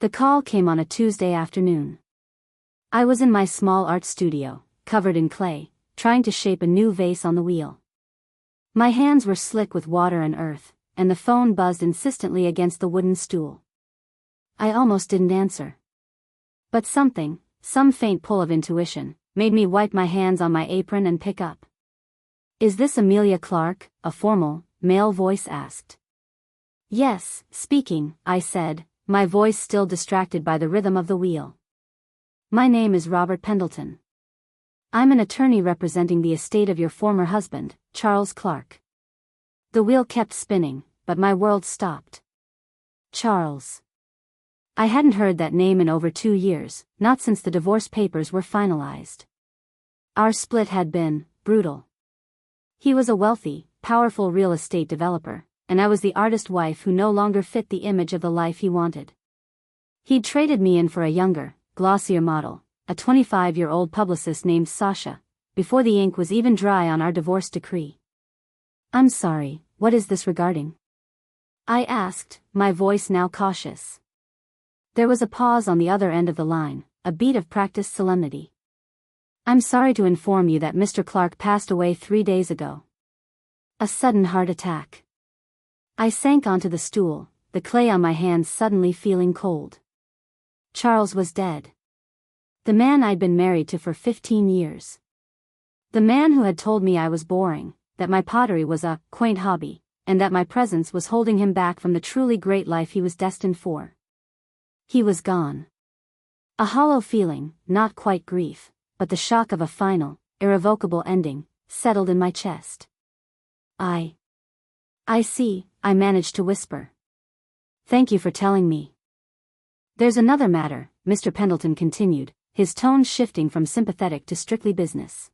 The call came on a Tuesday afternoon. I was in my small art studio, covered in clay, trying to shape a new vase on the wheel. My hands were slick with water and earth, and the phone buzzed insistently against the wooden stool. I almost didn't answer. But some faint pull of intuition, made me wipe my hands on my apron and pick up. "Is this Amelia Clark?" a formal, male voice asked. "Yes, speaking," I said, my voice still distracted by the rhythm of the wheel. "My name is Robert Pendleton. I'm an attorney representing the estate of your former husband, Charles Clark." The wheel kept spinning, but my world stopped. Charles. I hadn't heard that name in over 2 years, not since the divorce papers were finalized. Our split had been brutal. He was a wealthy, powerful real estate developer, and I was the artist wife who no longer fit the image of the life he wanted. He'd traded me in for a younger, glossier model, a 25-year-old publicist named Sasha, before the ink was even dry on our divorce decree. "I'm sorry, what is this regarding?" I asked, my voice now cautious. There was a pause on the other end of the line, a beat of practiced solemnity. "I'm sorry to inform you that Mr. Clark passed away 3 days ago. A sudden heart attack." I sank onto the stool, the clay on my hands suddenly feeling cold. Charles was dead. The man I'd been married to for 15 years. The man who had told me I was boring, that my pottery was a quaint hobby, and that my presence was holding him back from the truly great life he was destined for. He was gone. A hollow feeling, not quite grief, but the shock of a final, irrevocable ending, settled in my chest. I see," I managed to whisper. "Thank you for telling me." "There's another matter," Mr. Pendleton continued, his tone shifting from sympathetic to strictly business.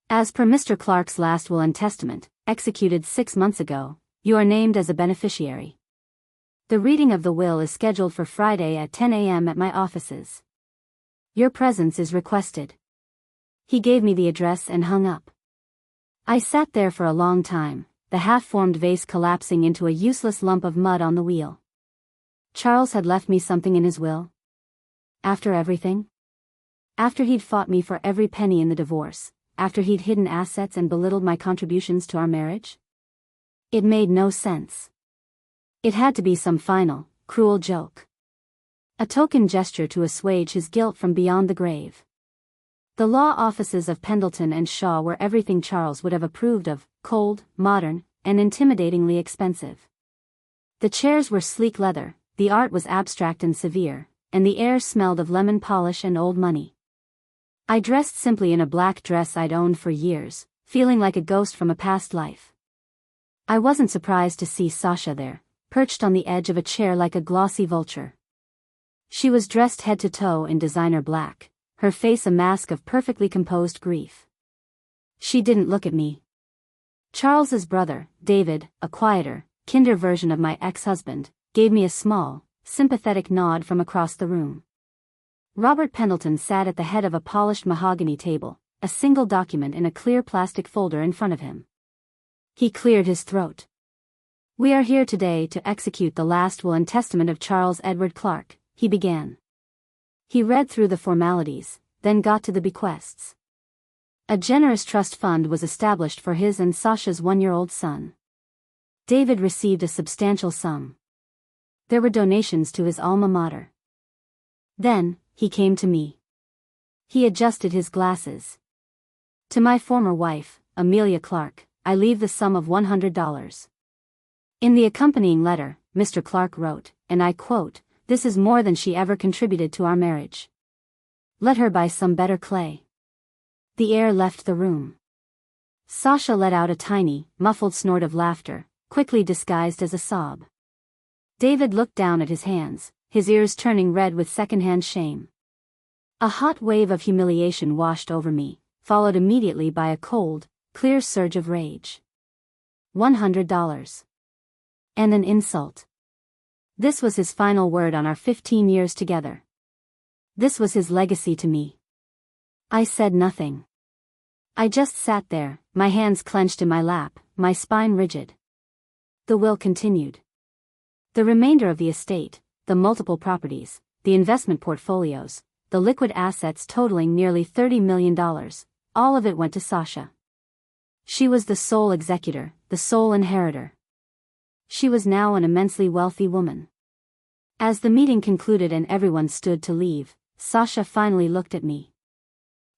"As per Mr. Clark's last will and testament, executed 6 months ago, you are named as a beneficiary. The reading of the will is scheduled for Friday at 10 a.m. at my offices. Your presence is requested." He gave me the address and hung up. I sat there for a long time, the half-formed vase collapsing into a useless lump of mud on the wheel. Charles had left me something in his will? After everything? After he'd fought me for every penny in the divorce, after he'd hidden assets and belittled my contributions to our marriage? It made no sense. It had to be some final, cruel joke. A token gesture to assuage his guilt from beyond the grave. The law offices of Pendleton and Shaw were everything Charles would have approved of, cold, modern, and intimidatingly expensive. The chairs were sleek leather, the art was abstract and severe, and the air smelled of lemon polish and old money. I dressed simply in a black dress I'd owned for years, feeling like a ghost from a past life. I wasn't surprised to see Sasha there, perched on the edge of a chair like a glossy vulture. She was dressed head to toe in designer black, her face a mask of perfectly composed grief. She didn't look at me. Charles's brother, David, a quieter, kinder version of my ex-husband, gave me a small, sympathetic nod from across the room. Robert Pendleton sat at the head of a polished mahogany table, a single document in a clear plastic folder in front of him. He cleared his throat. "We are here today to execute the last will and testament of Charles Edward Clark," he began. He read through the formalities, then got to the bequests. A generous trust fund was established for his and Sasha's 1-year-old son. David received a substantial sum. There were donations to his alma mater. Then, he came to me. He adjusted his glasses. "To my former wife, Amelia Clark, I leave the sum of $100. In the accompanying letter, Mr. Clark wrote, and I quote, 'This is more than she ever contributed to our marriage. Let her buy some better clay.'" The air left the room. Sasha let out a tiny, muffled snort of laughter, quickly disguised as a sob. David looked down at his hands, his ears turning red with secondhand shame. A hot wave of humiliation washed over me, followed immediately by a cold, clear surge of rage. $100. And an insult. This was his final word on our 15 years together. This was his legacy to me. I said nothing. I just sat there, my hands clenched in my lap, my spine rigid. The will continued. The remainder of the estate, the multiple properties, the investment portfolios, the liquid assets totaling nearly $30 million, all of it went to Sasha. She was the sole executor, the sole inheritor. She was now an immensely wealthy woman. As the meeting concluded and everyone stood to leave, Sasha finally looked at me.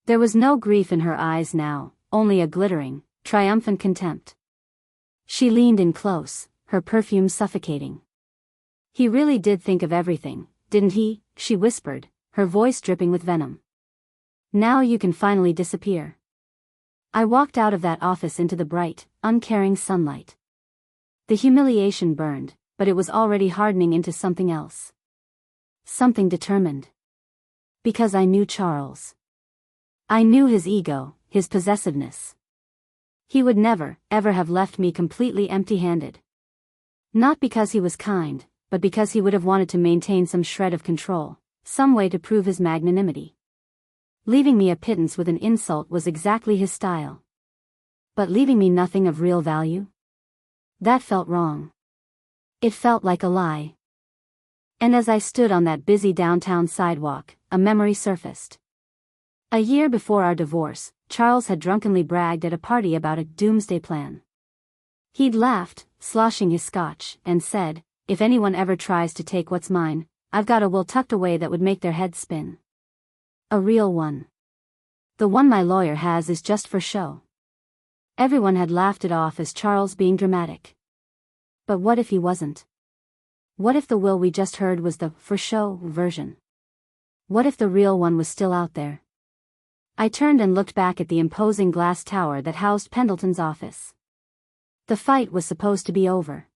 There was no grief in her eyes now, only a glittering, triumphant contempt. She leaned in close, her perfume suffocating. "He really did think of everything, didn't he?" she whispered, her voice dripping with venom. "Now you can finally disappear." I walked out of that office into the bright, uncaring sunlight. The humiliation burned, but it was already hardening into something else. Something determined. Because I knew Charles. I knew his ego, his possessiveness. He would never, ever have left me completely empty-handed. Not because he was kind, but because he would have wanted to maintain some shred of control, some way to prove his magnanimity. Leaving me a pittance with an insult was exactly his style. But leaving me nothing of real value? That felt wrong. It felt like a lie. And as I stood on that busy downtown sidewalk, a memory surfaced. A year before our divorce, Charles had drunkenly bragged at a party about a doomsday plan. He'd laughed, sloshing his scotch, and said, "If anyone ever tries to take what's mine, I've got a will tucked away that would make their heads spin." A real one. The one my lawyer has is just for show. Everyone had laughed it off as Charles being dramatic. But what if he wasn't? What if the will we just heard was the for show version? What if the real one was still out there? I turned and looked back at the imposing glass tower that housed Pendleton's office. The fight was supposed to be over.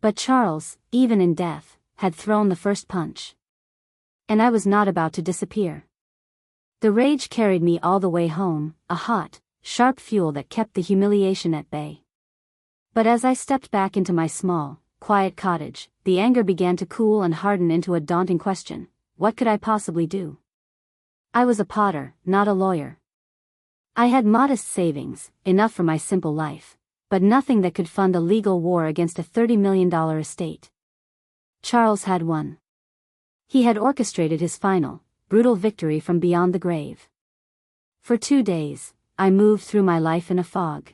But Charles, even in death, had thrown the first punch. And I was not about to disappear. The rage carried me all the way home, a hot, sharp fuel that kept the humiliation at bay. But as I stepped back into my small, quiet cottage, the anger began to cool and harden into a daunting question: what could I possibly do? I was a potter, not a lawyer. I had modest savings, enough for my simple life, but nothing that could fund a legal war against a $30 million estate. Charles had won. He had orchestrated his final, brutal victory from beyond the grave. For 2 days, I moved through my life in a fog.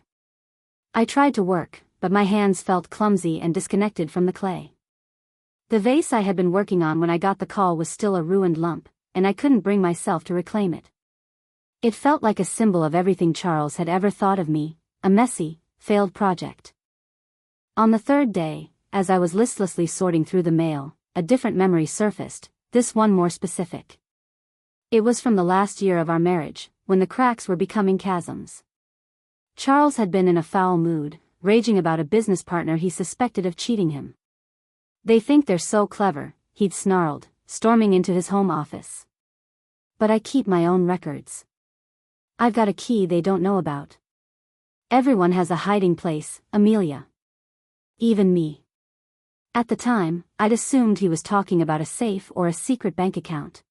I tried to work, but my hands felt clumsy and disconnected from the clay. The vase I had been working on when I got the call was still a ruined lump, and I couldn't bring myself to reclaim it. It felt like a symbol of everything Charles had ever thought of me, a messy, failed project. On the 3rd day, as I was listlessly sorting through the mail, a different memory surfaced, this one more specific. It was from the last year of our marriage, when the cracks were becoming chasms. Charles had been in a foul mood, raging about a business partner he suspected of cheating him. "They think they're so clever," he'd snarled, storming into his home office. "But I keep my own records. I've got a key they don't know about. Everyone has a hiding place, Amelia. Even me." At the time, I'd assumed he was talking about a safe or a secret bank account.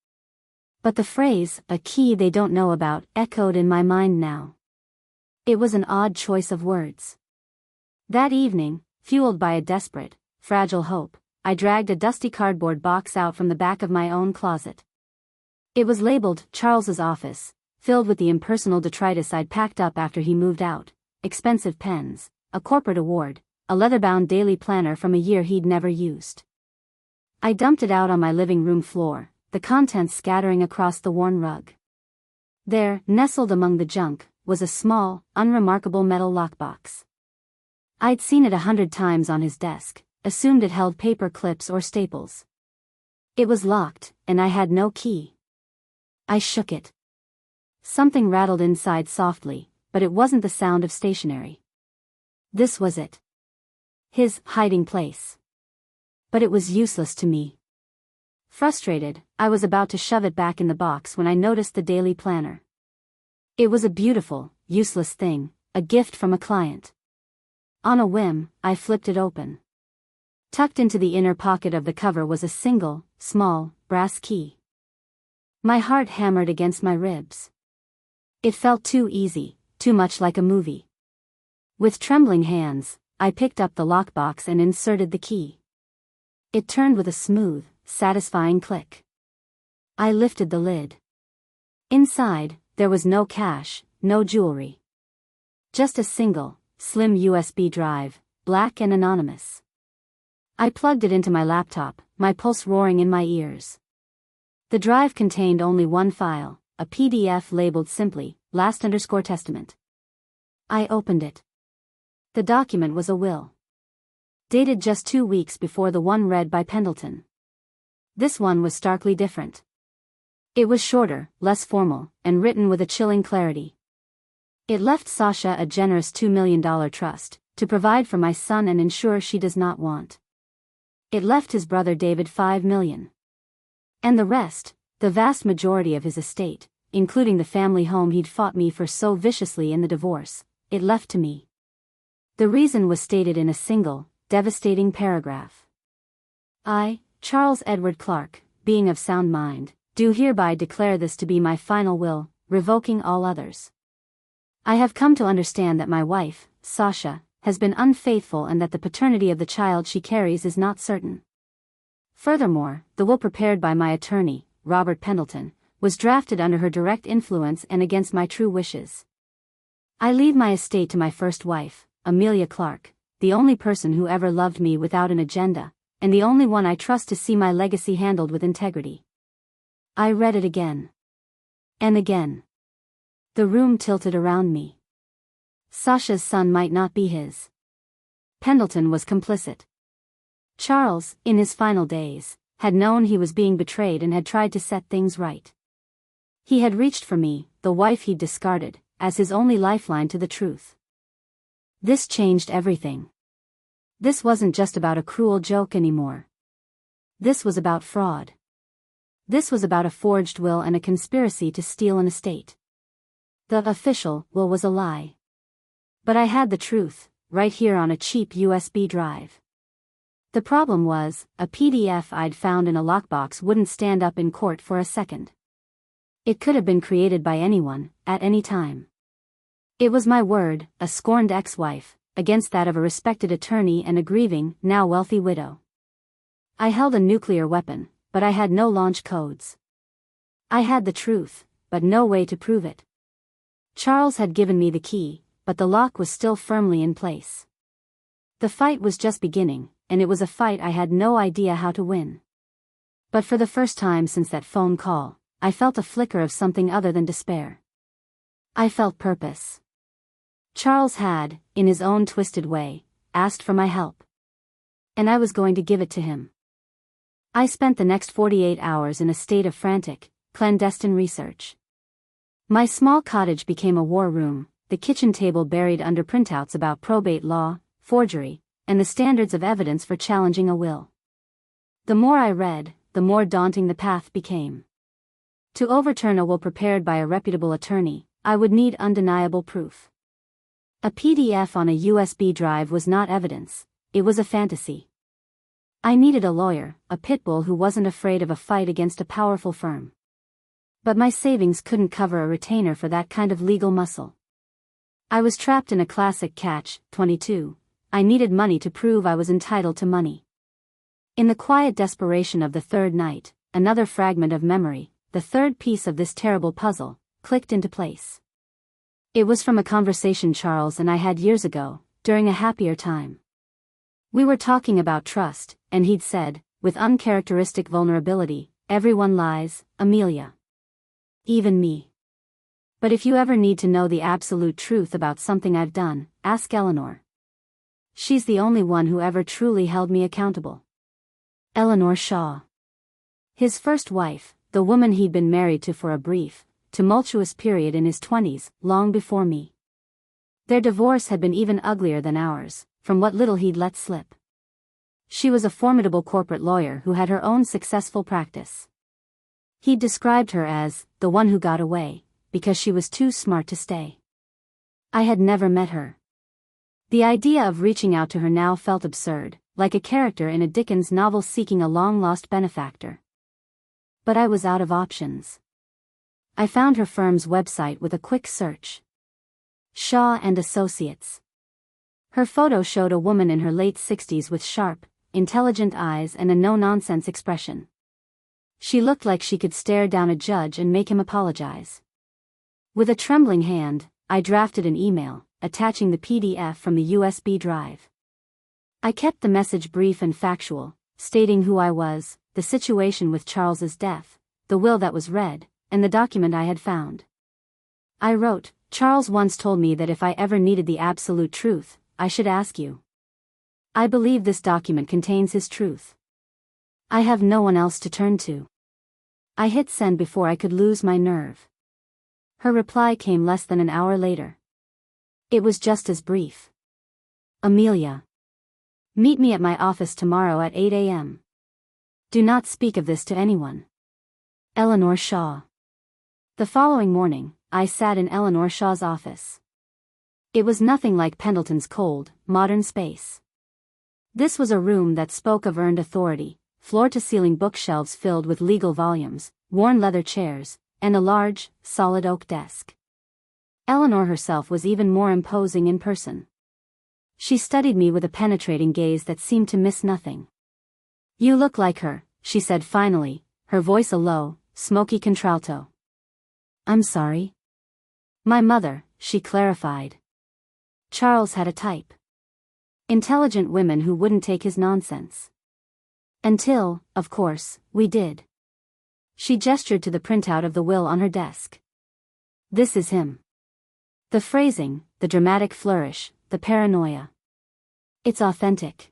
But the phrase, "a key they don't know about," echoed in my mind now. It was an odd choice of words. That evening, fueled by a desperate, fragile hope, I dragged a dusty cardboard box out from the back of my own closet. It was labeled Charles's office, filled with the impersonal detritus I'd packed up after he moved out: expensive pens, a corporate award, a leather-bound daily planner from a year he'd never used. I dumped it out on my living room floor, the contents scattering across the worn rug. There, nestled among the junk, was a small, unremarkable metal lockbox. I'd seen it 100 times on his desk, assumed it held paper clips or staples. It was locked, and I had no key. I shook it. Something rattled inside softly, but it wasn't the sound of stationery. This was it. His hiding place. But it was useless to me. Frustrated, I was about to shove it back in the box when I noticed the daily planner. It was a beautiful, useless thing, a gift from a client. On a whim, I flipped it open. Tucked into the inner pocket of the cover was a single, small, brass key. My heart hammered against my ribs. It felt too easy, too much like a movie. With trembling hands, I picked up the lockbox and inserted the key. It turned with a smooth, satisfying click. I lifted the lid. Inside, there was no cash, no jewelry. Just a single, slim USB drive, black and anonymous. I plugged it into my laptop, my pulse roaring in my ears. The drive contained only one file, a PDF labeled simply, Last_Testament. I opened it. The document was a will. Dated just 2 weeks before the one read by Pendleton. This one was starkly different. It was shorter, less formal, and written with a chilling clarity. It left Sasha a generous $2 million trust, to provide for my son and ensure she does not want. It left his brother David $5 million. And the rest, the vast majority of his estate, including the family home he'd fought me for so viciously in the divorce, it left to me. The reason was stated in a single, devastating paragraph. I, Charles Edward Clark, being of sound mind, do hereby declare this to be my final will, revoking all others. I have come to understand that my wife, Sasha, has been unfaithful and that the paternity of the child she carries is not certain. Furthermore, the will prepared by my attorney, Robert Pendleton, was drafted under her direct influence and against my true wishes. I leave my estate to my first wife, Amelia Clark, the only person who ever loved me without an agenda, and the only one I trust to see my legacy handled with integrity. I read it again. And again. The room tilted around me. Sasha's son might not be his. Pendleton was complicit. Charles, in his final days, had known he was being betrayed and had tried to set things right. He had reached for me, the wife he'd discarded, as his only lifeline to the truth. This changed everything. This wasn't just about a cruel joke anymore. This was about fraud. This was about a forged will and a conspiracy to steal an estate. The official will was a lie. But I had the truth, right here on a cheap USB drive. The problem was, a PDF I'd found in a lockbox wouldn't stand up in court for a second. It could have been created by anyone, at any time. It was my word, a scorned ex-wife, against that of a respected attorney and a grieving, now wealthy widow. I held a nuclear weapon, but I had no launch codes. I had the truth, but no way to prove it. Charles had given me the key, but the lock was still firmly in place. The fight was just beginning, and it was a fight I had no idea how to win. But for the first time since that phone call, I felt a flicker of something other than despair. I felt purpose. Charles had, in his own twisted way, asked for my help. And I was going to give it to him. I spent the next 48 hours in a state of frantic, clandestine research. My small cottage became a war room, the kitchen table buried under printouts about probate law, forgery, and the standards of evidence for challenging a will. The more I read, the more daunting the path became. To overturn a will prepared by a reputable attorney, I would need undeniable proof. A PDF on a USB drive was not evidence, it was a fantasy. I needed a lawyer, a pit bull who wasn't afraid of a fight against a powerful firm. But my savings couldn't cover a retainer for that kind of legal muscle. I was trapped in a classic catch-22. I needed money to prove I was entitled to money. In the quiet desperation of the third night, another fragment of memory, the third piece of this terrible puzzle, clicked into place. It was from a conversation Charles and I had years ago, during a happier time. We were talking about trust, and he'd said, with uncharacteristic vulnerability, "Everyone lies, Amelia. Even me. But if you ever need to know the absolute truth about something I've done, ask Eleanor. She's the only one who ever truly held me accountable." Eleanor Shaw. His first wife, the woman he'd been married to for a brief, tumultuous period in his 20s, long before me. Their divorce had been even uglier than ours, from what little he'd let slip. She was a formidable corporate lawyer who had her own successful practice. He'd described her as, the one who got away, because she was too smart to stay. I had never met her. The idea of reaching out to her now felt absurd, like a character in a Dickens novel seeking a long-lost benefactor. But I was out of options. I found her firm's website with a quick search. Shaw and Associates. Her photo showed a woman in her late 60s with sharp, intelligent eyes and a no-nonsense expression. She looked like she could stare down a judge and make him apologize. With a trembling hand, I drafted an email, attaching the PDF from the USB drive. I kept the message brief and factual, stating who I was, the situation with Charles's death, the will that was read, and the document I had found. I wrote, "Charles once told me that if I ever needed the absolute truth, I should ask you. I believe this document contains his truth. I have no one else to turn to." I hit send before I could lose my nerve. Her reply came less than an hour later. It was just as brief. "Amelia. Meet me at my office tomorrow at 8 a.m. Do not speak of this to anyone. Eleanor Shaw." The following morning, I sat in Eleanor Shaw's office. It was nothing like Pendleton's cold, modern space. This was a room that spoke of earned authority, floor-to-ceiling bookshelves filled with legal volumes, worn leather chairs, and a large, solid oak desk. Eleanor herself was even more imposing in person. She studied me with a penetrating gaze that seemed to miss nothing. "You look like her," she said finally, her voice a low, smoky contralto. "I'm sorry." "My mother," she clarified. Charles had a type. Intelligent women who wouldn't take his nonsense. Until, of course, we did. She gestured to the printout of the will on her desk. "This is him." The phrasing, the dramatic flourish, the paranoia. It's authentic.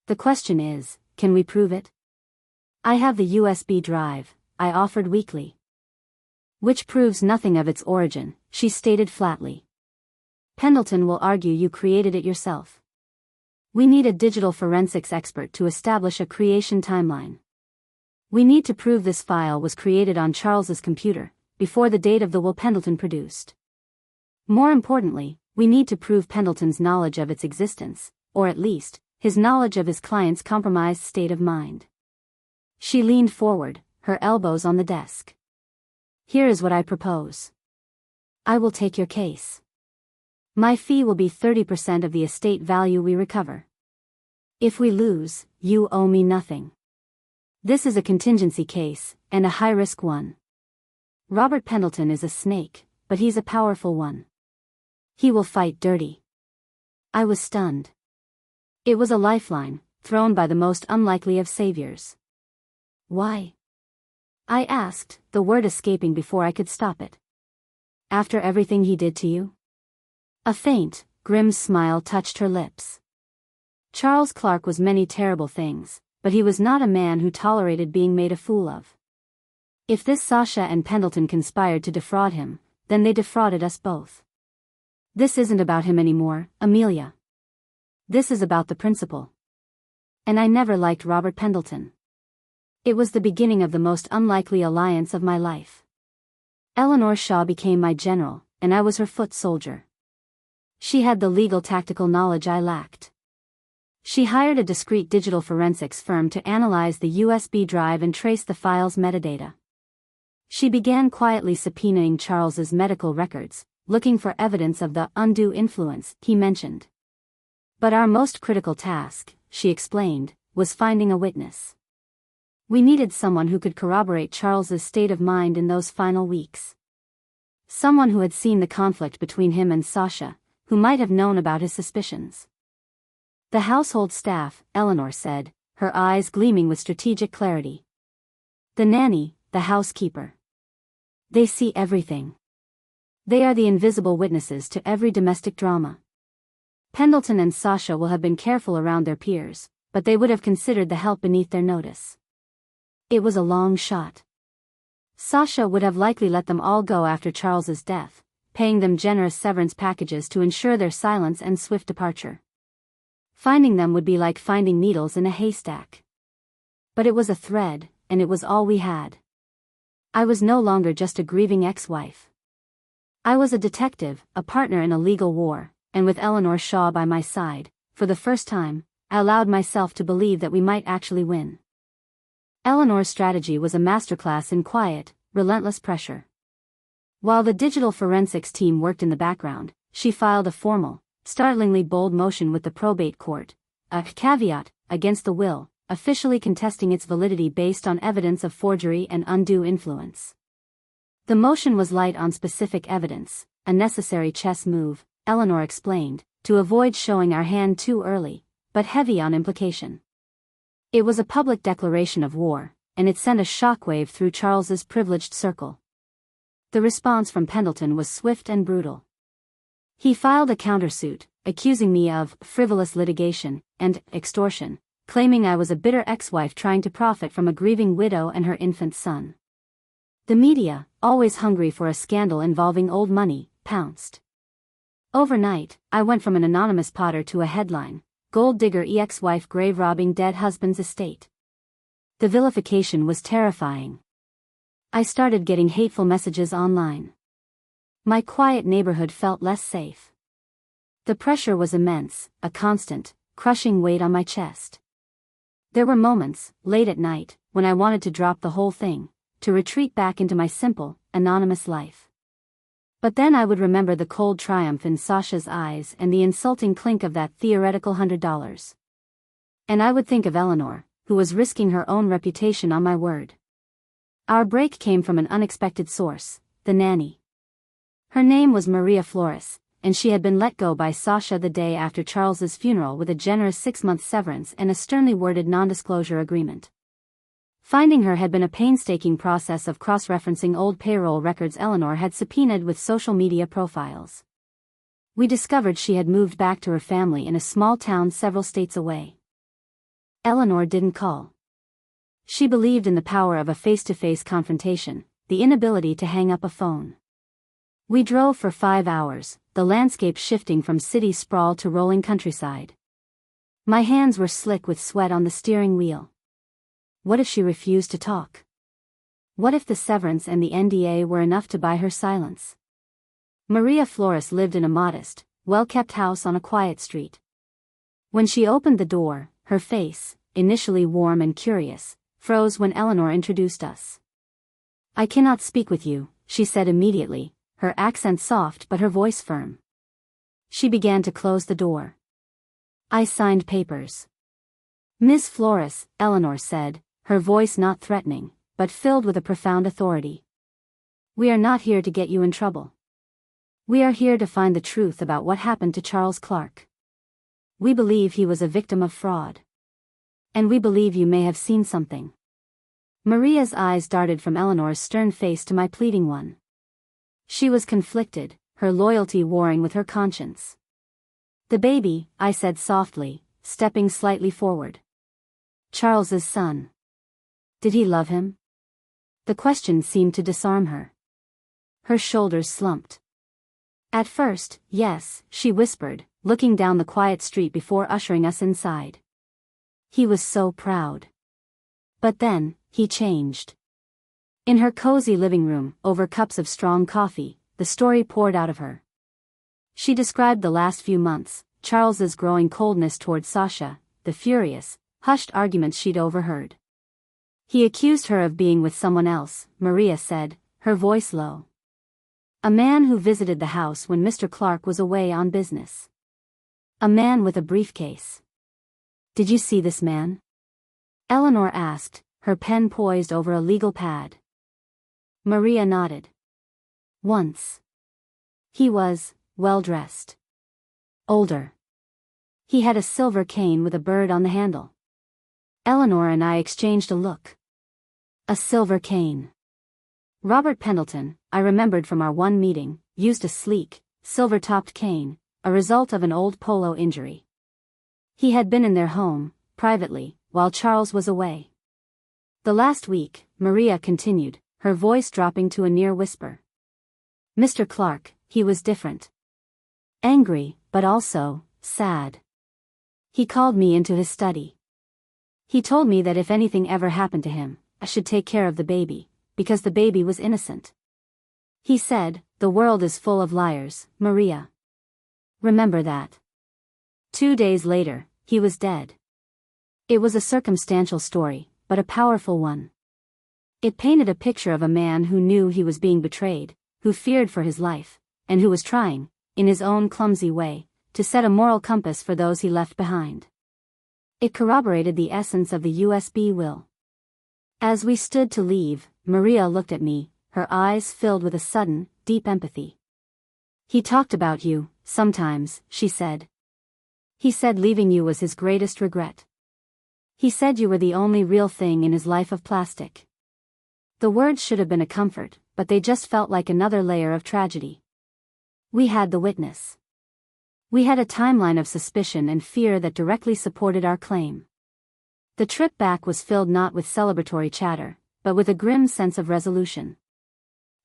The question is, can we prove it? "I have the USB drive," I offered weakly. "Which proves nothing of its origin," she stated flatly. "Pendleton will argue you created it yourself. We need a digital forensics expert to establish a creation timeline. We need to prove this file was created on Charles's computer, before the date of the will Pendleton produced. More importantly, we need to prove Pendleton's knowledge of its existence, or at least, his knowledge of his client's compromised state of mind." She leaned forward, her elbows on the desk. "Here is what I propose. I will take your case. My fee will be 30% of the estate value we recover. If we lose, you owe me nothing. This is a contingency case, and a high-risk one. Robert Pendleton is a snake, but he's a powerful one. He will fight dirty." I was stunned. It was a lifeline, thrown by the most unlikely of saviors. "Why?" I asked, the word escaping before I could stop it. "After everything he did to you?" A faint, grim smile touched her lips. Charles Clark was many terrible things, but he was not a man who tolerated being made a fool of. If this Sasha and Pendleton conspired to defraud him, then they defrauded us both. This isn't about him anymore, Amelia. This is about the principal. And I never liked Robert Pendleton. It was the beginning of the most unlikely alliance of my life. Eleanor Shaw became my general, and I was her foot soldier. She had the legal tactical knowledge I lacked. She hired a discreet digital forensics firm to analyze the USB drive and trace the file's metadata. She began quietly subpoenaing Charles's medical records, looking for evidence of the undue influence he mentioned. But our most critical task, she explained, was finding a witness. We needed someone who could corroborate Charles's state of mind in those final weeks. Someone who had seen the conflict between him and Sasha, who might have known about his suspicions. "The household staff," Eleanor said, her eyes gleaming with strategic clarity. "The nanny, the housekeeper. They see everything. They are the invisible witnesses to every domestic drama. Pendleton and Sasha will have been careful around their peers, but they would have considered the help beneath their notice. It was a long shot. Sasha would have likely let them all go after Charles's death, paying them generous severance packages to ensure their silence and swift departure. Finding them would be like finding needles in a haystack. But it was a thread, and it was all we had. I was no longer just a grieving ex-wife. I was a detective, a partner in a legal war, and with Eleanor Shaw by my side, for the first time, I allowed myself to believe that we might actually win. Eleanor's strategy was a masterclass in quiet, relentless pressure. While the digital forensics team worked in the background, she filed a formal, startlingly bold motion with the probate court, a caveat against the will, officially contesting its validity based on evidence of forgery and undue influence. The motion was light on specific evidence, a necessary chess move, Eleanor explained, to avoid showing our hand too early, but heavy on implication. It was a public declaration of war, and it sent a shockwave through Charles's privileged circle. The response from Pendleton was swift and brutal. He filed a countersuit, accusing me of frivolous litigation and extortion, claiming I was a bitter ex-wife trying to profit from a grieving widow and her infant son. The media, always hungry for a scandal involving old money, pounced. Overnight, I went from an anonymous potter to a headline, "Gold Digger ex-wife grave robbing dead husband's estate." The vilification was terrifying. I started getting hateful messages online. My quiet neighborhood felt less safe. The pressure was immense, a constant, crushing weight on my chest. There were moments, late at night, when I wanted to drop the whole thing, to retreat back into my simple, anonymous life. But then I would remember the cold triumph in Sasha's eyes and the insulting clink of that theoretical $100. And I would think of Eleanor, who was risking her own reputation on my word. Our break came from an unexpected source, the nanny. Her name was Maria Flores, and she had been let go by Sasha the day after Charles's funeral with a generous 6-month severance and a sternly worded non-disclosure agreement. Finding her had been a painstaking process of cross-referencing old payroll records Eleanor had subpoenaed with social media profiles. We discovered she had moved back to her family in a small town several states away. Eleanor didn't call. She believed in the power of a face-to-face confrontation, the inability to hang up a phone. We drove for 5 hours, the landscape shifting from city sprawl to rolling countryside. My hands were slick with sweat on the steering wheel. What if she refused to talk? What if the severance and the NDA were enough to buy her silence? Maria Flores lived in a modest, well-kept house on a quiet street. When she opened the door, her face, initially warm and curious, froze when Eleanor introduced us. "I cannot speak with you," she said immediately, her accent soft but her voice firm. She began to close the door. I signed papers. "Miss Flores," Eleanor said, her voice not threatening, but filled with a profound authority. "We are not here to get you in trouble. We are here to find the truth about what happened to Charles Clark. We believe he was a victim of fraud. And we believe you may have seen something." Maria's eyes darted from Eleanor's stern face to my pleading one. She was conflicted, her loyalty warring with her conscience. "The baby," I said softly, stepping slightly forward. "Charles's son. Did he love him?" The question seemed to disarm her. Her shoulders slumped. "At first, yes," she whispered, looking down the quiet street before ushering us inside. "He was so proud. But then, he changed." In her cozy living room, over cups of strong coffee, the story poured out of her. She described the last few months, Charles's growing coldness toward Sasha, the furious, hushed arguments she'd overheard. "He accused her of being with someone else," Maria said, her voice low. "A man who visited the house when Mr. Clark was away on business. A man with a briefcase." "Did you see this man?" Eleanor asked, her pen poised over a legal pad. Maria nodded. "Once. He was, well-dressed. Older. He had a silver cane with a bird on the handle." Eleanor and I exchanged a look. A silver cane. Robert Pendleton, I remembered from our one meeting, used a sleek, silver-topped cane, a result of an old polo injury. He had been in their home, privately, while Charles was away. "The last week," Maria continued, her voice dropping to a near whisper. "Mr. Clark, he was different. Angry, but also, sad. He called me into his study. He told me that if anything ever happened to him, I should take care of the baby, because the baby was innocent. He said, 'The world is full of liars, Maria. Remember that.' 2 days later, he was dead." It was a circumstantial story, but a powerful one. It painted a picture of a man who knew he was being betrayed, who feared for his life, and who was trying, in his own clumsy way, to set a moral compass for those he left behind. It corroborated the essence of the USB will. As we stood to leave, Maria looked at me, her eyes filled with a sudden, deep empathy. "He talked about you, sometimes," she said. "He said leaving you was his greatest regret. He said you were the only real thing in his life of plastic." The words should have been a comfort, but they just felt like another layer of tragedy. We had the witness. We had a timeline of suspicion and fear that directly supported our claim. The trip back was filled not with celebratory chatter, but with a grim sense of resolution.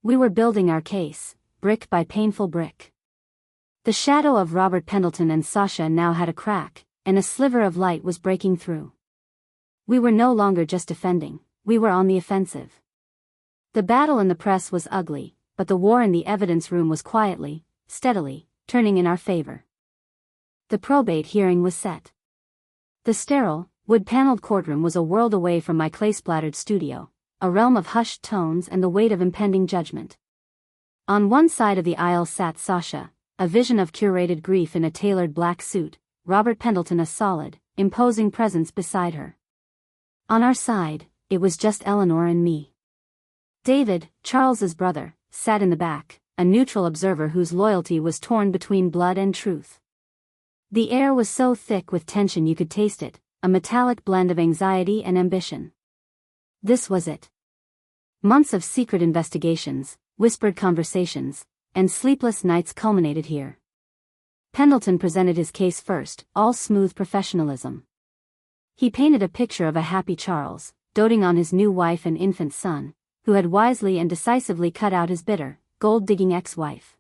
We were building our case, brick by painful brick. The shadow of Robert Pendleton and Sasha now had a crack, and a sliver of light was breaking through. We were no longer just defending, we were on the offensive. The battle in the press was ugly, but the war in the evidence room was quietly, steadily, turning in our favor. The probate hearing was set. The sterile, wood-paneled courtroom was a world away from my clay-splattered studio, a realm of hushed tones and the weight of impending judgment. On one side of the aisle sat Sasha, a vision of curated grief in a tailored black suit, Robert Pendleton a solid, imposing presence beside her. On our side, it was just Eleanor and me. David, Charles's brother, sat in the back, a neutral observer whose loyalty was torn between blood and truth. The air was so thick with tension you could taste it, a metallic blend of anxiety and ambition. This was it. Months of secret investigations, whispered conversations, and sleepless nights culminated here. Pendleton presented his case first, all smooth professionalism. He painted a picture of a happy Charles, doting on his new wife and infant son, who had wisely and decisively cut out his bitter, gold-digging ex-wife.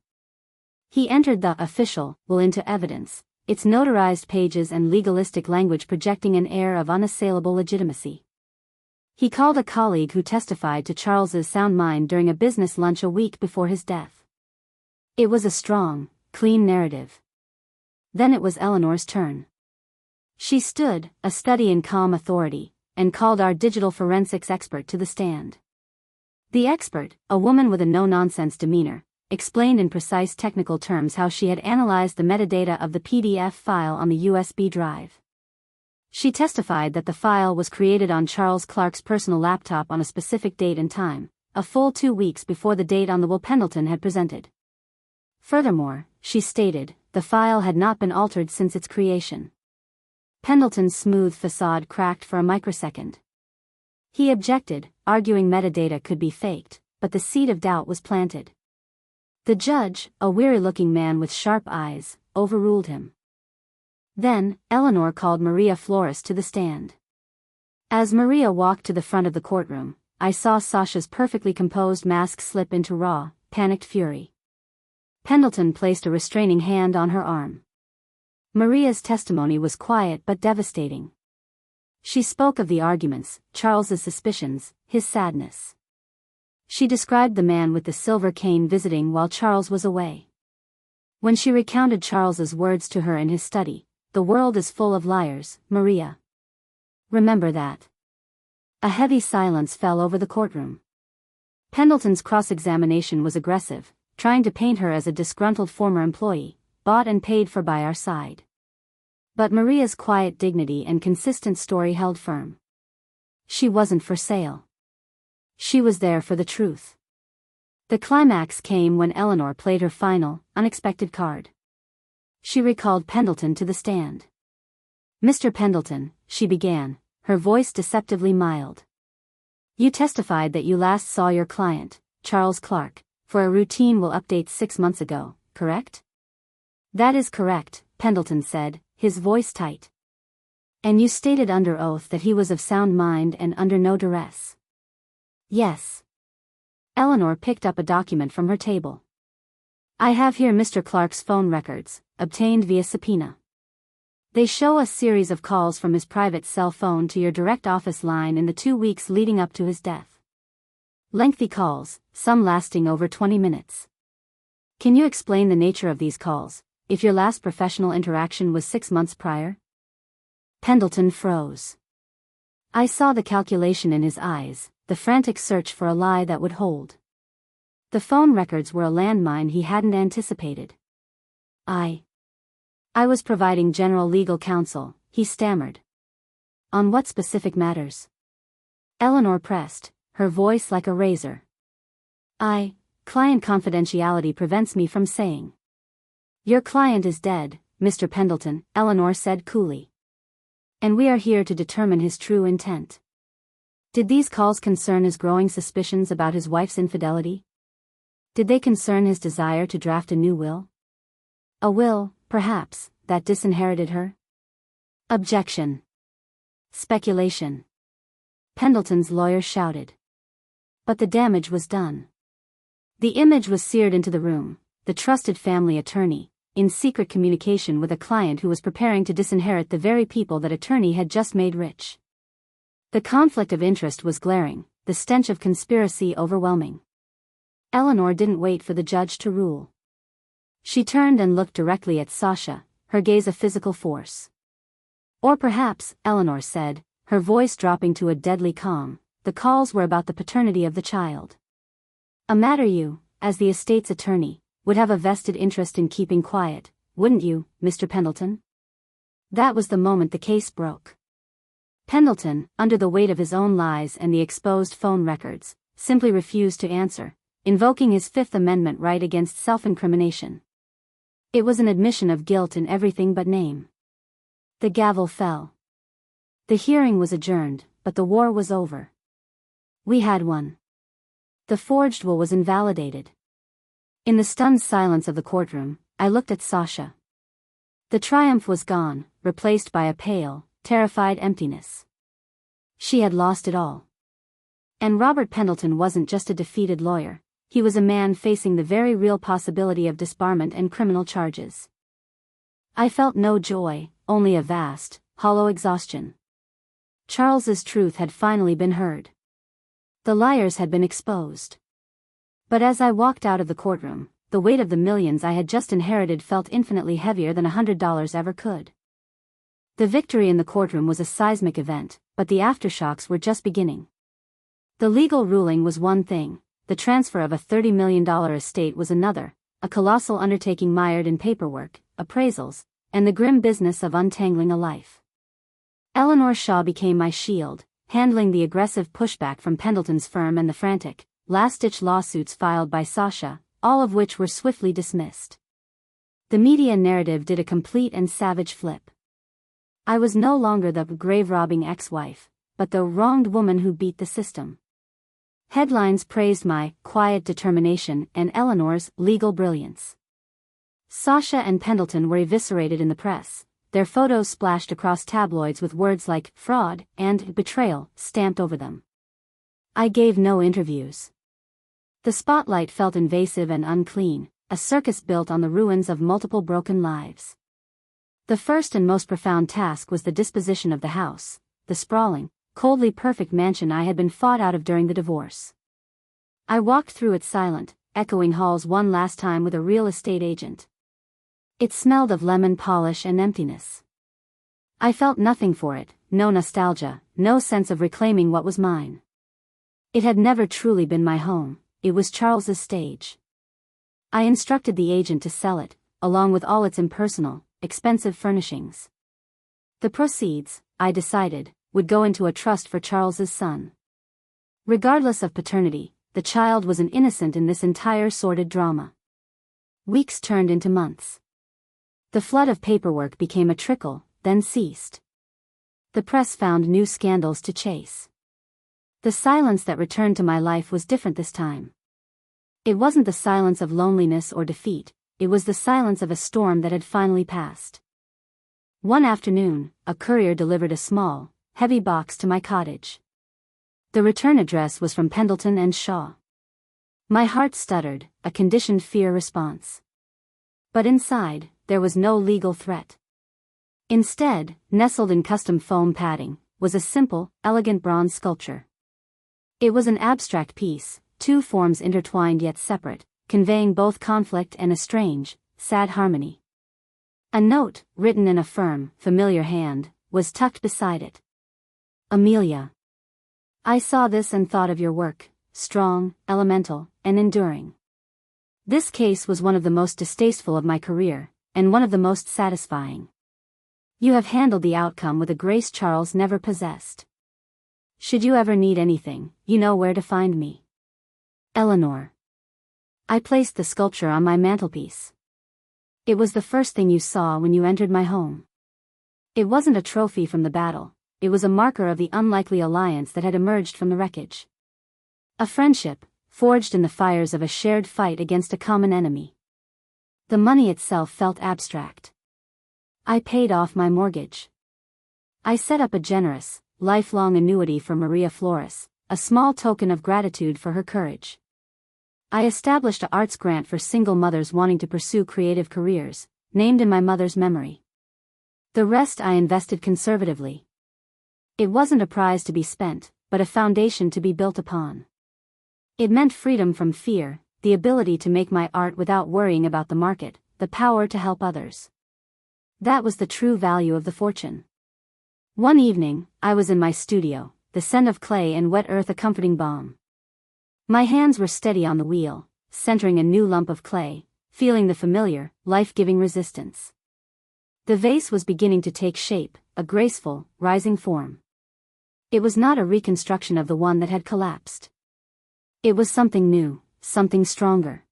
He entered the official will into evidence, its notarized pages and legalistic language projecting an air of unassailable legitimacy. He called a colleague who testified to Charles's sound mind during a business lunch a week before his death. It was a strong, clean narrative. Then it was Eleanor's turn. She stood, a study in calm authority, and called our digital forensics expert to the stand. The expert, a woman with a no-nonsense demeanor, explained in precise technical terms how she had analyzed the metadata of the PDF file on the USB drive. She testified that the file was created on Charles Clark's personal laptop on a specific date and time, a full 2 weeks before the date on the will Pendleton had presented. Furthermore, she stated, the file had not been altered since its creation. Pendleton's smooth facade cracked for a microsecond. He objected, arguing metadata could be faked, but the seed of doubt was planted. The judge, a weary-looking man with sharp eyes, overruled him. Then, Eleanor called Maria Flores to the stand. As Maria walked to the front of the courtroom, I saw Sasha's perfectly composed mask slip into raw, panicked fury. Pendleton placed a restraining hand on her arm. Maria's testimony was quiet but devastating. She spoke of the arguments, Charles's suspicions, his sadness. She described the man with the silver cane visiting while Charles was away. When she recounted Charles's words to her in his study, "The world is full of liars, Maria. Remember that." A heavy silence fell over the courtroom. Pendleton's cross-examination was aggressive, trying to paint her as a disgruntled former employee, bought and paid for by our side. But Maria's quiet dignity and consistent story held firm. She wasn't for sale. She was there for the truth. The climax came when Eleanor played her final, unexpected card. She recalled Pendleton to the stand. "Mr. Pendleton," she began, her voice deceptively mild. "You testified that you last saw your client, Charles Clark, for a routine will update 6 months ago, correct?" "That is correct," Pendleton said, his voice tight. "And you stated under oath that he was of sound mind and under no duress." "Yes." Eleanor picked up a document from her table. "I have here Mr. Clark's phone records, obtained via subpoena. They show a series of calls from his private cell phone to your direct office line in the 2 weeks leading up to his death. Lengthy calls, some lasting over 20 minutes. Can you explain the nature of these calls, if your last professional interaction was 6 months prior?" Pendleton froze. I saw the calculation in his eyes, the frantic search for a lie that would hold. The phone records were a landmine he hadn't anticipated. I was providing general legal counsel," he stammered. On what specific matters? Eleanor pressed, her voice like a razor. Client confidentiality prevents me from saying. Your client is dead, Mr. Pendleton, Eleanor said coolly. And we are here to determine his true intent. Did these calls concern his growing suspicions about his wife's infidelity? Did they concern his desire to draft a new will? A will, perhaps, that disinherited her? Objection. Speculation. Pendleton's lawyer shouted. But the damage was done. The image was seared into the room, the trusted family attorney, in secret communication with a client who was preparing to disinherit the very people that attorney had just made rich. The conflict of interest was glaring, the stench of conspiracy overwhelming. Eleanor didn't wait for the judge to rule. She turned and looked directly at Sasha, her gaze a physical force. Or perhaps, Eleanor said, her voice dropping to a deadly calm, the calls were about the paternity of the child. A matter you, as the estate's attorney, would have a vested interest in keeping quiet, wouldn't you, Mr. Pendleton? That was the moment the case broke. Pendleton, under the weight of his own lies and the exposed phone records, simply refused to answer, invoking his Fifth Amendment right against self-incrimination. It was an admission of guilt in everything but name. The gavel fell. The hearing was adjourned, but the war was over. We had won. The forged will was invalidated. In the stunned silence of the courtroom, I looked at Sasha. The triumph was gone, replaced by a pale, terrified emptiness. She had lost it all. And Robert Pendleton wasn't just a defeated lawyer, he was a man facing the very real possibility of disbarment and criminal charges. I felt no joy, only a vast, hollow exhaustion. Charles's truth had finally been heard. The liars had been exposed. But as I walked out of the courtroom, the weight of the millions I had just inherited felt infinitely heavier than $100 ever could. The victory in the courtroom was a seismic event, but the aftershocks were just beginning. The legal ruling was one thing, the transfer of a $30 million estate was another, a colossal undertaking mired in paperwork, appraisals, and the grim business of untangling a life. Eleanor Shaw became my shield, handling the aggressive pushback from Pendleton's firm and the frantic, last-ditch lawsuits filed by Sasha, all of which were swiftly dismissed. The media narrative did a complete and savage flip. I was no longer the grave-robbing ex-wife, but the wronged woman who beat the system. Headlines praised my quiet determination and Eleanor's legal brilliance. Sasha and Pendleton were eviscerated in the press, their photos splashed across tabloids with words like fraud and betrayal stamped over them. I gave no interviews. The spotlight felt invasive and unclean, a circus built on the ruins of multiple broken lives. The first and most profound task was the disposition of the house, the sprawling, coldly perfect mansion I had been fought out of during the divorce. I walked through it silent, echoing halls one last time with a real estate agent. It smelled of lemon polish and emptiness. I felt nothing for it, no nostalgia, no sense of reclaiming what was mine. It had never truly been my home, it was Charles's stage. I instructed the agent to sell it, along with all its impersonal, expensive furnishings. The proceeds, I decided, would go into a trust for Charles's son. Regardless of paternity, the child was an innocent in this entire sordid drama. Weeks turned into months. The flood of paperwork became a trickle, then ceased. The press found new scandals to chase. The silence that returned to my life was different this time. It wasn't the silence of loneliness or defeat, it was the silence of a storm that had finally passed. One afternoon, a courier delivered a small, heavy box to my cottage. The return address was from Pendleton and Shaw. My heart stuttered, a conditioned fear response. But inside, there was no legal threat. Instead, nestled in custom foam padding, was a simple, elegant bronze sculpture. It was an abstract piece, two forms intertwined yet separate, conveying both conflict and a strange, sad harmony. A note, written in a firm, familiar hand, was tucked beside it. Amelia. I saw this and thought of your work, strong, elemental, and enduring. This case was one of the most distasteful of my career, and one of the most satisfying. You have handled the outcome with a grace Charles never possessed. Should you ever need anything, you know where to find me. Eleanor. I placed the sculpture on my mantelpiece. It was the first thing you saw when you entered my home. It wasn't a trophy from the battle, it was a marker of the unlikely alliance that had emerged from the wreckage. A friendship, forged in the fires of a shared fight against a common enemy. The money itself felt abstract. I paid off my mortgage. I set up a generous, lifelong annuity for Maria Flores, a small token of gratitude for her courage. I established an arts grant for single mothers wanting to pursue creative careers, named in my mother's memory. The rest I invested conservatively. It wasn't a prize to be spent, but a foundation to be built upon. It meant freedom from fear, the ability to make my art without worrying about the market, the power to help others. That was the true value of the fortune. One evening, I was in my studio, the scent of clay and wet earth a comforting balm. My hands were steady on the wheel, centering a new lump of clay, feeling the familiar, life-giving resistance. The vase was beginning to take shape, a graceful, rising form. It was not a reconstruction of the one that had collapsed. It was something new, something stronger.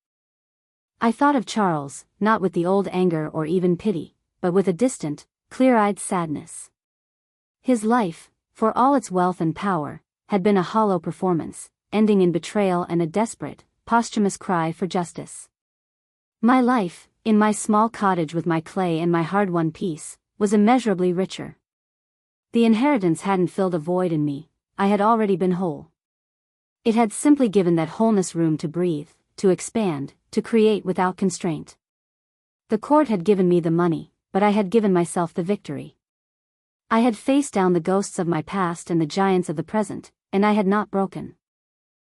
I thought of Charles, not with the old anger or even pity, but with a distant, clear-eyed sadness. His life, for all its wealth and power, had been a hollow performance, ending in betrayal and a desperate, posthumous cry for justice. My life, in my small cottage with my clay and my hard-won peace, was immeasurably richer. The inheritance hadn't filled a void in me, I had already been whole. It had simply given that wholeness room to breathe, to expand, to create without constraint. The court had given me the money, but I had given myself the victory. I had faced down the ghosts of my past and the giants of the present, and I had not broken.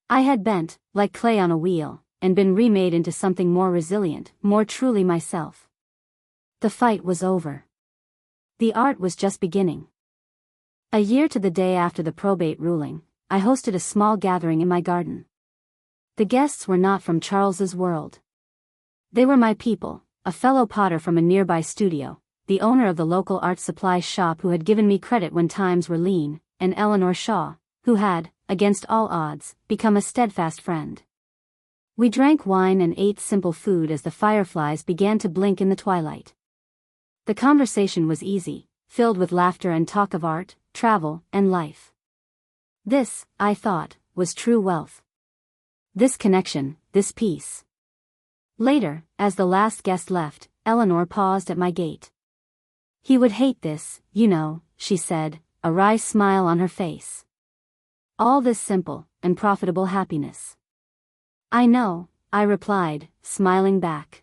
I had bent, like clay on a wheel, and been remade into something more resilient, more truly myself. The fight was over. The art was just beginning. A year to the day after the probate ruling, I hosted a small gathering in my garden. The guests were not from Charles's world. They were my people, a fellow potter from a nearby studio, the owner of the local art supply shop who had given me credit when times were lean, and Eleanor Shaw, who had, against all odds, become a steadfast friend. We drank wine and ate simple food as the fireflies began to blink in the twilight. The conversation was easy, filled with laughter and talk of art, travel, and life. This, I thought, was true wealth. This connection, this peace. Later, as the last guest left, Eleanor paused at my gate. He would hate this, you know, she said, a wry smile on her face. All this simple and profitable happiness. I know, I replied, smiling back.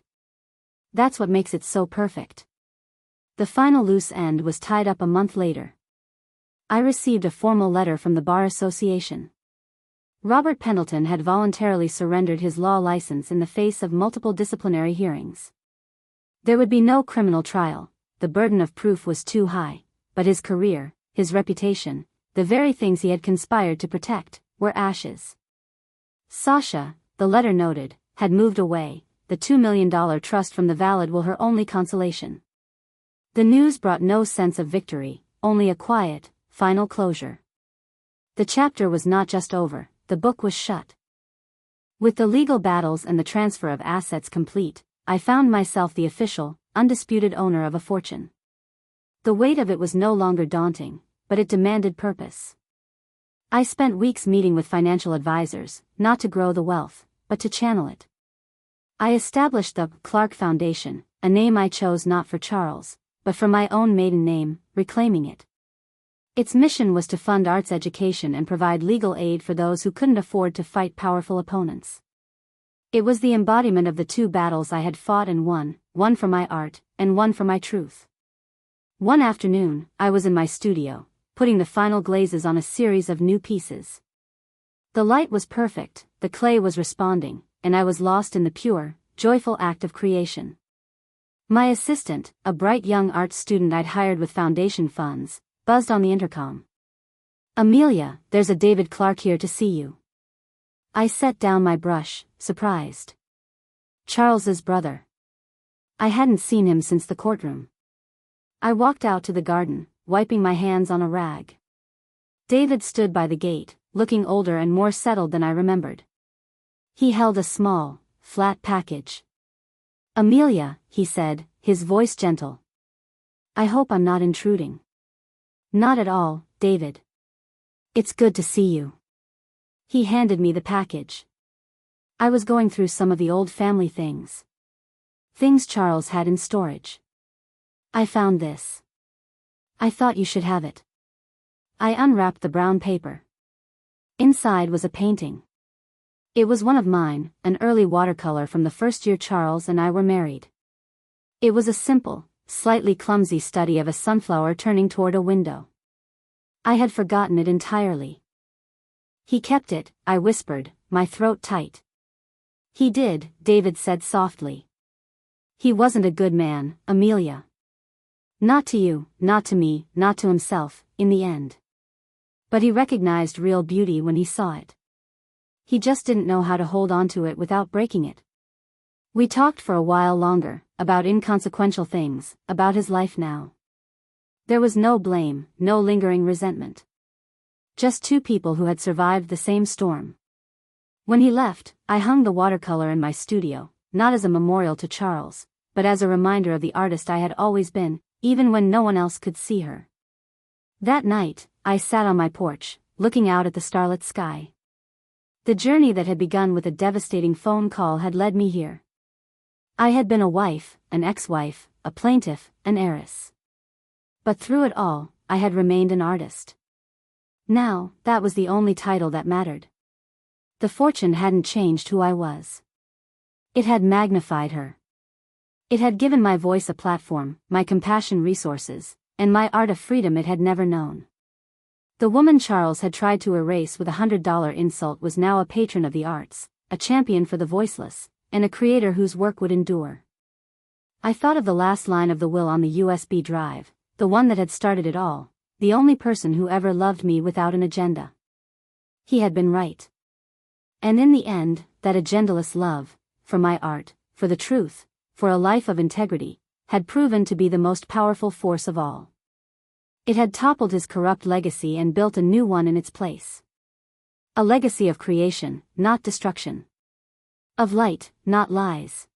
That's what makes it so perfect. The final loose end was tied up a month later. I received a formal letter from the Bar Association. Robert Pendleton had voluntarily surrendered his law license in the face of multiple disciplinary hearings. There would be no criminal trial, the burden of proof was too high, but his career, his reputation, the very things he had conspired to protect, were ashes. Sasha, the letter noted, had moved away, the $2 million trust from the Valid will her only consolation. The news brought no sense of victory, only a quiet, final closure. The chapter was not just over, the book was shut. With the legal battles and the transfer of assets complete, I found myself the official, undisputed owner of a fortune. The weight of it was no longer daunting, but it demanded purpose. I spent weeks meeting with financial advisors, not to grow the wealth, but to channel it. I established the Clark Foundation, a name I chose not for Charles, but for my own maiden name, reclaiming it. Its mission was to fund arts education and provide legal aid for those who couldn't afford to fight powerful opponents. It was the embodiment of the two battles I had fought and won, one for my art, and one for my truth. One afternoon, I was in my studio, putting the final glazes on a series of new pieces. The light was perfect, the clay was responding, and I was lost in the pure, joyful act of creation. My assistant, a bright young art student I'd hired with foundation funds, buzzed on the intercom. "Amelia, there's a David Clark here to see you." I set down my brush, surprised. Charles's brother. I hadn't seen him since the courtroom. I walked out to the garden, wiping my hands on a rag. David stood by the gate, looking older and more settled than I remembered. He held a small, flat package. "Amelia," he said, his voice gentle. "I hope I'm not intruding." "Not at all, David. It's good to see you." He handed me the package. I was going through some of the old family things. Things Charles had in storage. "I found this. I thought you should have it." I unwrapped the brown paper. Inside was a painting. It was one of mine, an early watercolor from the first year Charles and I were married. It was a simple, slightly clumsy study of a sunflower turning toward a window. I had forgotten it entirely. "He kept it," I whispered, my throat tight. "He did," David said softly. "He wasn't a good man, Amelia. Not to you, not to me, not to himself, in the end. But he recognized real beauty when he saw it. He just didn't know how to hold on to it without breaking it." We talked for a while longer, about inconsequential things, about his life now. There was no blame, no lingering resentment. Just two people who had survived the same storm. When he left, I hung the watercolor in my studio, not as a memorial to Charles, but as a reminder of the artist I had always been, even when no one else could see her. That night, I sat on my porch, looking out at the starlit sky. The journey that had begun with a devastating phone call had led me here. I had been a wife, an ex-wife, a plaintiff, an heiress. But through it all, I had remained an artist. Now, that was the only title that mattered. The fortune hadn't changed who I was. It had magnified her. It had given my voice a platform, my compassion resources, and my art a freedom it had never known. The woman Charles had tried to erase with a $100 insult was now a patron of the arts, a champion for the voiceless, and a creator whose work would endure. I thought of the last line of the will on the USB drive, the one that had started it all, the only person who ever loved me without an agenda. He had been right. And in the end, that agendaless love, for my art, for the truth, for a life of integrity, had proven to be the most powerful force of all. It had toppled his corrupt legacy and built a new one in its place. A legacy of creation, not destruction. Of light, not lies.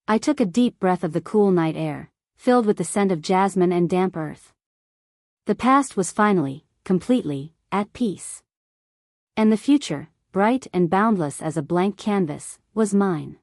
I took a deep breath of the cool night air, filled with the scent of jasmine and damp earth. The past was finally, completely, at peace. And the future, bright and boundless as a blank canvas, was mine.